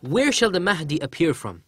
Where shall the Mahdi appear from?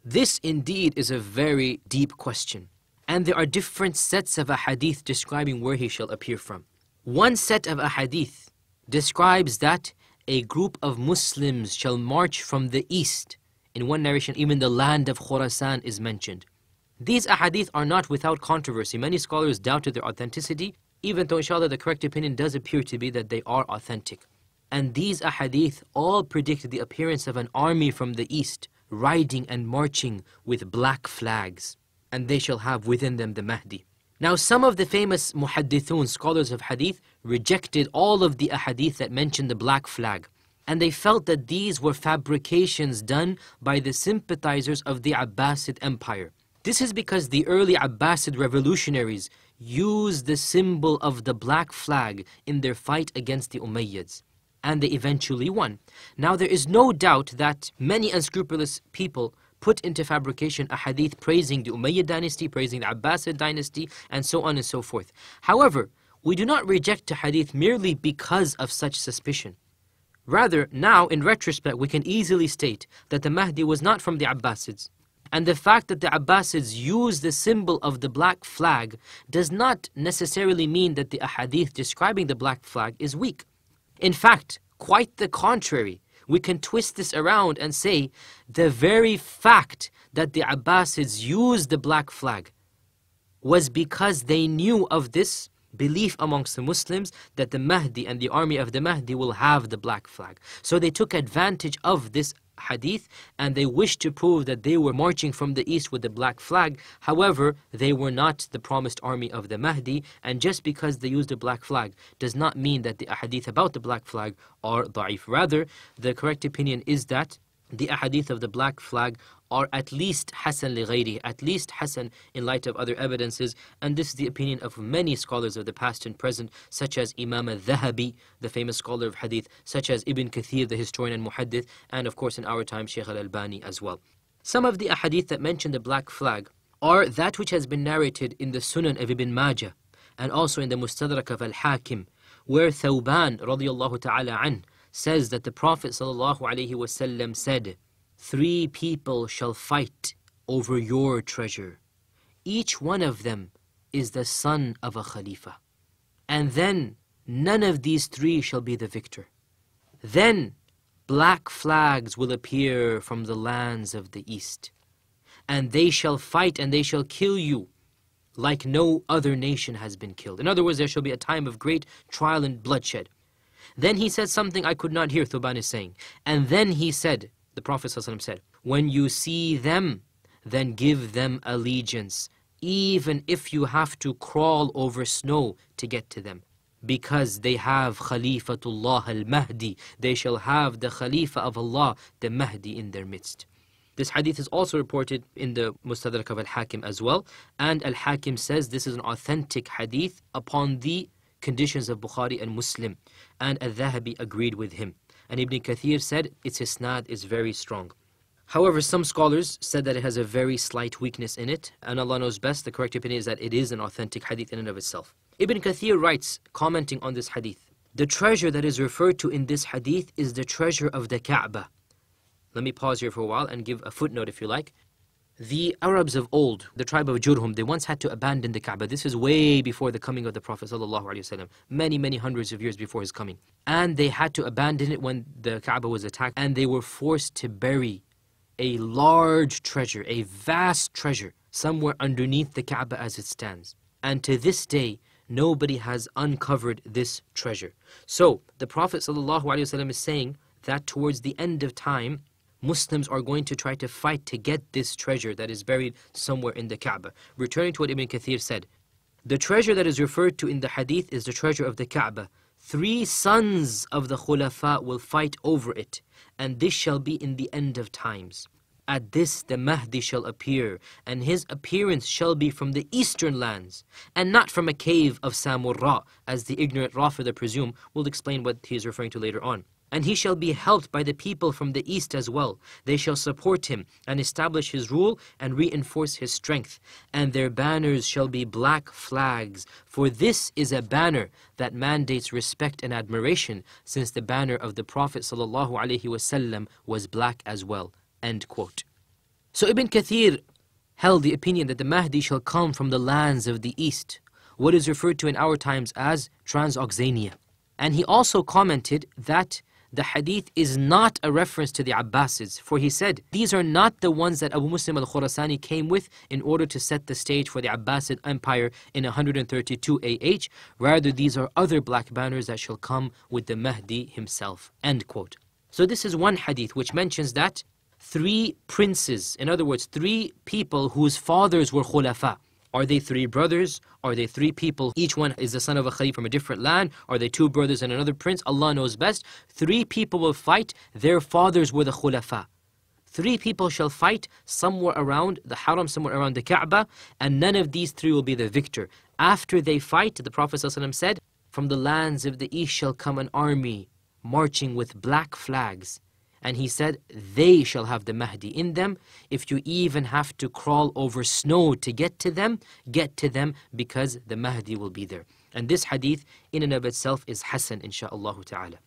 This indeed is a very deep question. And there are different sets of ahadith describing where he shall appear from. One set of ahadith describes that a group of Muslims shall march from the east. In one narration, even the land of Khurasan is mentioned. These ahadith are not without controversy. Many scholars doubted their authenticity, even though inshallah the correct opinion does appear to be that they are authentic. And these ahadith all predict the appearance of an army from the east, riding and marching with black flags. And they shall have within them the Mahdi. Now some of the famous muhaddithun, scholars of hadith, rejected all of the ahadith that mentioned the black flag. And they felt that these were fabrications done by the sympathizers of the Abbasid Empire. This is because the early Abbasid revolutionaries used the symbol of the black flag in their fight against the Umayyads. And they eventually won. Now there is no doubt that many unscrupulous people put into fabrication a hadith praising the Umayyad dynasty, praising the Abbasid dynasty, and so on and so forth. However, we do not reject a hadith merely because of such suspicion. Rather, now, in retrospect, we can easily state that the Mahdi was not from the Abbasids. And the fact that the Abbasids used the symbol of the black flag does not necessarily mean that the ahadith describing the black flag is weak. In fact, quite the contrary. We can twist this around and say the very fact that the Abbasids used the black flag was because they knew of this belief amongst the Muslims that the Mahdi and the army of the Mahdi will have the black flag. So they took advantage of this hadith and they wished to prove that they were marching from the east with the black flag. However, they were not the promised army of the Mahdi, and just because they used the black flag does not mean that the ahadith about the black flag are da'if. Rather, the correct opinion is that the ahadith of the black flag are at least hasan li ghayri, at least hasan in light of other evidences, and this is the opinion of many scholars of the past and present, such as Imam al-Dhahabi, the famous scholar of hadith, such as Ibn Kathir, the historian and muhaddith, and of course in our time Sheikh al-Albani as well. Some of the ahadith that mention the black flag are that which has been narrated in the Sunan of Ibn Majah and also in the Mustadrak of al-Hakim, where Thawban radiyallahu ta'ala an says that the Prophet sallallahu alaihi wasallam said, "Three people shall fight over your treasure. Each one of them is the son of a Khalifa. And then none of these three shall be the victor. Then black flags will appear from the lands of the east. And they shall fight and they shall kill you like no other nation has been killed." In other words, there shall be a time of great trial and bloodshed. Then he said something I could not hear, Thuban is saying. And then he said, the Prophet ﷺ said, "When you see them, then give them allegiance, even if you have to crawl over snow to get to them. Because they have Khalifatullah al-Mahdi. They shall have the Khalifa of Allah, the Mahdi, in their midst." This hadith is also reported in the Mustadrak of al-Hakim as well. And al-Hakim says this is an authentic hadith upon the conditions of Bukhari and Muslim. And al-Dhahabi agreed with him. And Ibn Kathir said its isnad is very strong. However, some scholars said that it has a very slight weakness in it, and Allah knows best. The correct opinion is that it is an authentic hadith in and of itself. Ibn Kathir writes, commenting on this hadith, "The treasure that is referred to in this hadith is the treasure of the Kaaba." Let me pause here for a while and give a footnote if you like. The Arabs of old, the tribe of Jurhum, they once had to abandon the Kaaba. This is way before the coming of the Prophet ﷺ, many hundreds of years before his coming. And they had to abandon it when the Kaaba was attacked, and they were forced to bury a large treasure, a vast treasure, somewhere underneath the Kaaba as it stands. And to this day, nobody has uncovered this treasure. So, the Prophet ﷺ is saying that towards the end of time, Muslims are going to try to fight to get this treasure that is buried somewhere in the Kaaba. Returning to what Ibn Kathir said, the treasure that is referred to in the hadith is the treasure of the Kaaba. 3 sons of the Khulafa will fight over it, and this shall be in the end of times. At this the Mahdi shall appear, and his appearance shall be from the eastern lands, and not from a cave of Samurra, as the ignorant Rafida presume. We'll explain what he is referring to later on. And he shall be helped by the people from the east as well. They shall support him and establish his rule and reinforce his strength. And their banners shall be black flags. For this is a banner that mandates respect and admiration, since the banner of the Prophet ﷺ was black as well. End quote. So Ibn Kathir held the opinion that the Mahdi shall come from the lands of the east, what is referred to in our times as Transoxania. And he also commented that the hadith is not a reference to the Abbasids, for he said, these are not the ones that Abu Muslim al-Khurasani came with in order to set the stage for the Abbasid Empire in 132 AH. Rather, these are other black banners that shall come with the Mahdi himself. End quote. So this is one hadith which mentions that 3 princes, in other words, 3 people whose fathers were khulafa. Are they 3 brothers? Are they 3 people? Each one is the son of a khalif from a different land. Are they 2 brothers and another prince? Allah knows best. 3 people will fight. Their fathers were the khulafa. 3 people shall fight somewhere around the haram, somewhere around the Kaaba, and none of these 3 will be the victor. After they fight, the Prophet ﷺ said, from the lands of the east shall come an army marching with black flags. And he said, they shall have the Mahdi in them. If you even have to crawl over snow to get to them because the Mahdi will be there. And this hadith in and of itself is Hasan, insha'Allah ta'ala.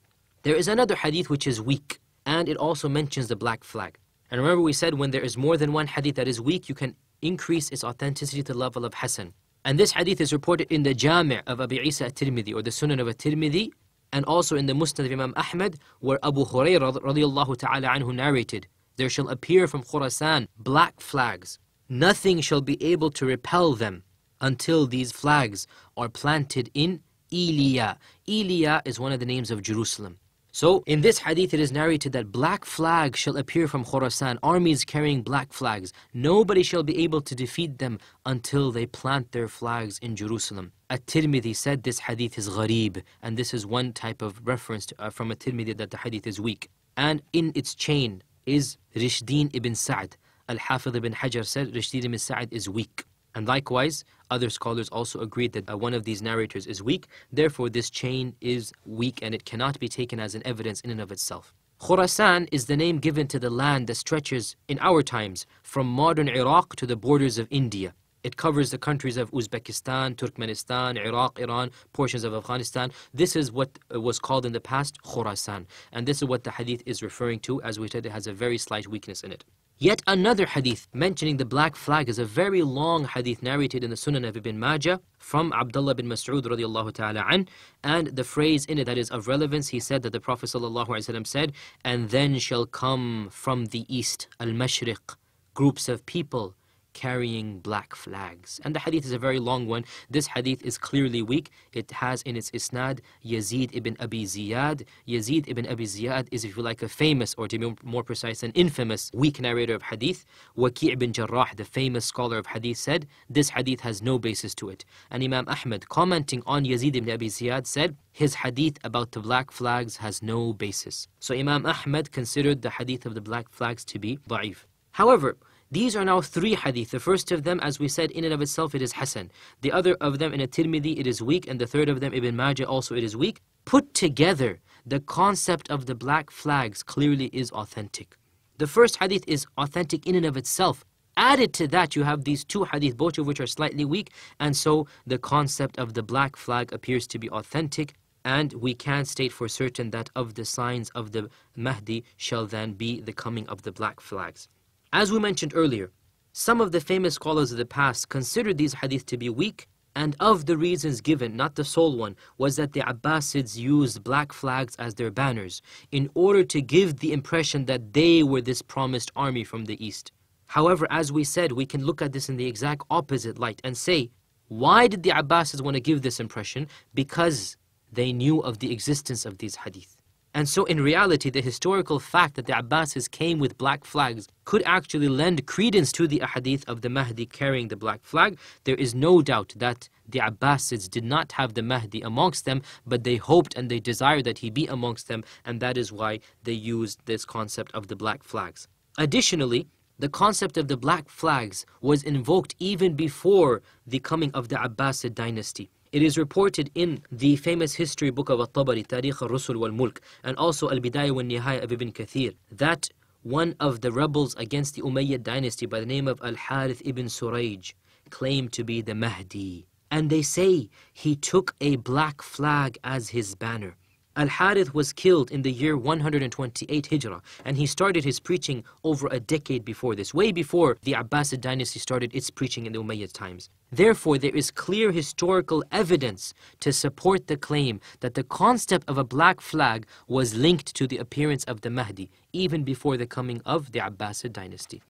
There is another hadith which is weak, and it also mentions the black flag. And remember we said when there is more than one hadith that is weak, you can increase its authenticity to the level of Hasan. And this hadith is reported in the Jami' of Abi Isa at-Tirmidhi, or the Sunan of at-Tirmidhi, and also in the Musnad of Imam Ahmad, where Abu Hurairah radiyallahu ta'ala anhu narrated, there shall appear from Khurasan black flags. Nothing shall be able to repel them until these flags are planted in Iliya. Iliya is one of the names of Jerusalem. So in this hadith it is narrated that black flags shall appear from Khurasan, armies carrying black flags. Nobody shall be able to defeat them until they plant their flags in Jerusalem. At-Tirmidhi said this hadith is gharib, and this is one type of reference from At-Tirmidhi that the hadith is weak. And in its chain is Rishdin ibn Sa'd. Al-Hafidh ibn Hajar said Rishdin ibn Sa'd is weak. And likewise, other scholars also agreed that one of these narrators is weak. Therefore, this chain is weak and it cannot be taken as an evidence in and of itself. Khurasan is the name given to the land that stretches in our times from modern Iraq to the borders of India. It covers the countries of Uzbekistan, Turkmenistan, Iraq, Iran, portions of Afghanistan. This is what was called in the past Khurasan. And this is what the hadith is referring to. As we said, it has a very slight weakness in it. Yet another hadith mentioning the black flag is a very long hadith narrated in the Sunan of Ibn Majah from Abdullah bin Mas'ud radiallahu ta'ala an. And the phrase in it that is of relevance, he said that the Prophet sallallahu alaihi wasallam said, and then shall come from the east, al-Mashriq, groups of people carrying black flags. And the hadith is a very long one. This hadith is clearly weak. It has in its isnad Yazid ibn Abi Ziyad. Yazid ibn Abi Ziyad is, if you like, a famous, or to be more precise, an infamous weak narrator of hadith. Waki' ibn Jarrah, the famous scholar of hadith, said this hadith has no basis to it. And Imam Ahmad, commenting on Yazid ibn Abi Ziyad, said his hadith about the black flags has no basis. So Imam Ahmad considered the hadith of the black flags to be da'if. However, these are now 3 hadith. The first of them, as we said, in and of itself, it is Hasan. The other of them in a Tirmidhi, it is weak. And the third of them, Ibn Majah, also it is weak. Put together, the concept of the black flags clearly is authentic. The first hadith is authentic in and of itself. Added to that, you have these 2 hadith, both of which are slightly weak. And so the concept of the black flag appears to be authentic. And we can state for certain that of the signs of the Mahdi shall then be the coming of the black flags. As we mentioned earlier, some of the famous scholars of the past considered these hadith to be weak, and of the reasons given, not the sole one, was that the Abbasids used black flags as their banners in order to give the impression that they were this promised army from the east. However, as we said, we can look at this in the exact opposite light and say, why did the Abbasids want to give this impression? Because they knew of the existence of these hadith. And so in reality, the historical fact that the Abbasids came with black flags could actually lend credence to the ahadith of the Mahdi carrying the black flag. There is no doubt that the Abbasids did not have the Mahdi amongst them, but they hoped and they desired that he be amongst them, and that is why they used this concept of the black flags. Additionally, the concept of the black flags was invoked even before the coming of the Abbasid dynasty. It is reported in the famous history book of At-Tabari, Tarikh al-Rusul wal-Mulk, and also Al-Bidayah wal-Nihaya of Ibn Kathir, that one of the rebels against the Umayyad dynasty by the name of Al-Harith ibn Surayj claimed to be the Mahdi. And they say he took a black flag as his banner. Al-Harith was killed in the year 128 Hijrah, and he started his preaching over a decade before this, way before the Abbasid dynasty started its preaching in the Umayyad times. Therefore, there is clear historical evidence to support the claim that the concept of a black flag was linked to the appearance of the Mahdi, even before the coming of the Abbasid dynasty.